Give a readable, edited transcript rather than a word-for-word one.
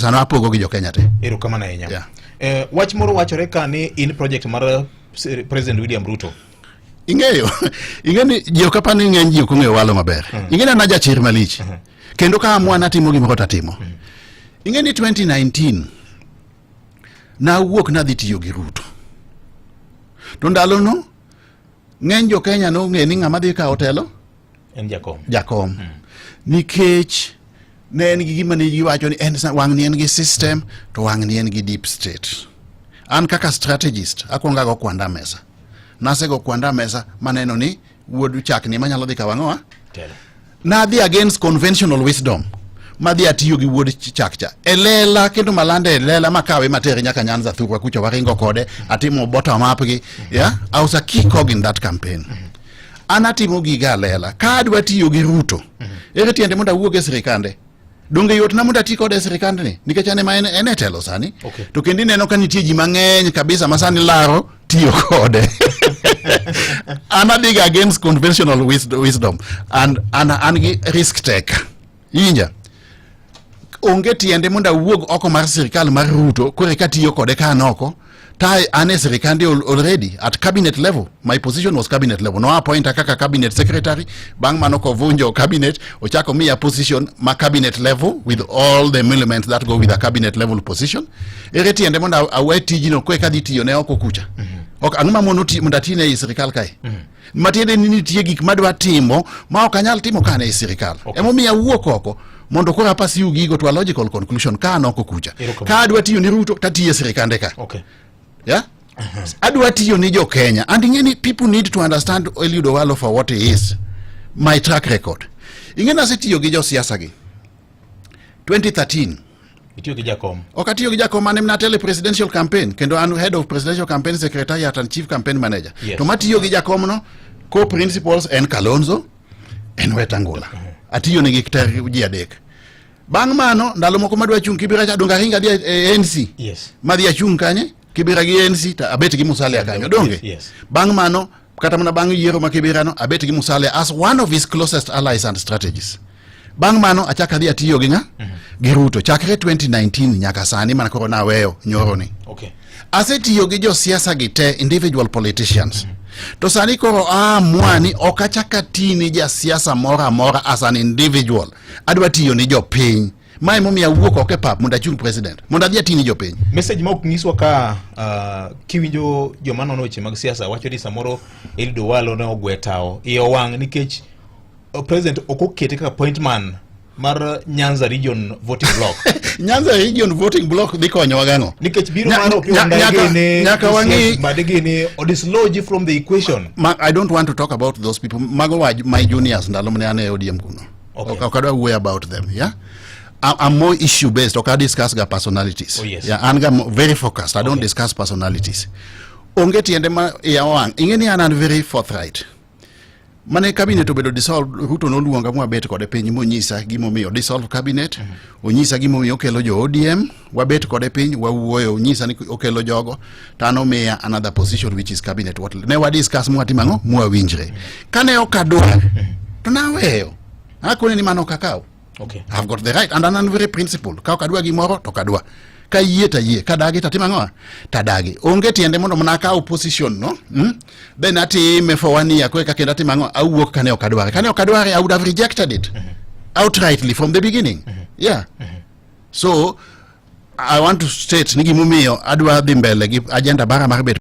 sana apogo gi jo Kenya te. Ero kama na enya. Wach moro wachore ka ni in project mar President William Ruto. Ing'eyo ji kapa ni ng'eny ji kong'eyo walo maber. Ing'eyo na jachir malich. Kendo ka amua natimo gimoro tatimo. Ing'eyo ni 2019 na wuok na dhi tiyo gi Ruto. To ndalo no ng'eny jo Kenya no ng'e ni ng'ama dhi ka hotelo en jakom. Nikech ne en gi gima ne giwacho ni en wang' ni en gi system to wang' ni en gi deep state. An kaka strategist akwonga go kwanda mesa. Nasego kwanda mesa maneno ni wuodu chak ni manyalo dhi ka wang'owa. Na dhi against conventional wisdom. Madhi atiyo gi wuod chak cha. Elela kendo malande elela makawe matere nyaka Nyanza thurwa kucho waringo kode atimo bottom up gi. Yeah? I was a key cog in that campaign. Anatimo giga lela. Ka adwa tiyo gi Ruto. Ere tiende monda wuog e sirikande. Donge yot na monda ti kode sirikande ni. Nikech ane ma en telo sani. To kendi neno ka nitie ji mang'eny kabisa masani laro tiyo kode. Anadiga against conventional wisdom and risk take. Inja. Onge tiende monda wuog oko mar sirikal mar Ruto kore ka tiyo kode ka anoko. Ta ane sirikande already at cabinet level. My position was cabinet level. No appoint kaka cabinet secretary. Bang manoko vunjo cabinet. Ochako miya position ma cabinet level with all the elements that go with a cabinet level position. Ereti ende monda awe tijino kwe kadhi tiyo ne oko kucha. Ok anguma monda tine i sirikal kai. Matiende nini tiye gik madwa timo ma okanyal timo kane i sirikal. Emo miya wuok oko. Mondo kora pasi ugigo to a logical conclusion ka anoko kucha. Ka adwa tiyo ni Ruto tatiye sirikande ka. Yeah? Adwa tiyo ni jo Kenya. And ingeni people need to understand Eliud Owalo for what he is. My track record. Ingeni ase tiyo gi jo siasa gi. 2013. Itiyo gi jakom. Okatiyo gi jakom mane mnatele presidential campaign. Kendo anu head of presidential campaign secretariat and chief campaign manager. To matiyo gi jakom no, co-principals en Kalonzo, en Wetangula. Atiyo ni gikter ji adek. Bang mano, ndalo moko madwa chung kibira cha donga ringa dia ANC. Madhi achung kanye, kibira gi ANC ta abeti gi Musalia kanyo donge. Bang mano, kata mana bang yiero makibira no, abeti gi Musalia as one of his closest allies and strategies. Bang mano, achaka dhi atiyo gi nga, gi Ruto. Chakre 2019 nyaka sani mana koro na weyo nyoro ni. Ase tiyo gi jo siasa gi te individual politicians. To sani koro mwani okachaka tini jasiasa mora as an individual. Adwa tiyo ni jo piny. Mae momi ya wuok oke pap munda chung president. Munda dhia tini jo piny. Message ma ukniswa ka kiwinjo jo manono weche mag siasa wacho ni samoro Eliud Owalo ne ogwetao. Iyo wang nikech president okokete kaka point man mar Nyanza region voting block. Nyanza region voting block diko nyawagano. Nikech biro maro nyaka wangi badegene odislodge from the equation. I don't want to talk about those people. Mago my juniors ndalo mne ane ODM kuno. Okadwa way about them, yeah? I'm more issue based. Okay, discuss the personalities. Yeah, I'm very focused. I don't discuss personalities. Ongeti endema ya wang. Ingeni anan very forthright. Mane cabinet obedo dissolve Ruto no luonga mwa bet kode piny monyisa gimo miyo dissolve cabinet. Onyisa gimo miyo okelo jo ODM. Wabet kode piny wawuoyo onyisa ni okelo jogo. Tano miya another position which is cabinet. Ne wa discuss mwa timango mwa winjre. Kane okadwa. To naweyo. Hakune ni mano kakao. I've got the right and I'm very principled. Ka okadwa gimoro to kadwa. Ka yie ta yie, ka dagi tatima ngoa, ta dagi. Onge tiende mondo manaka opposition, no? Then ati me for 1 year, kwe ka kenda tima ngoa, awuok kane okadware. Kane okadware, I would have rejected it. Outrightly from the beginning. Yeah. So, I want to state, nigi mumio, adwa dhimbele, agenda bara marbet.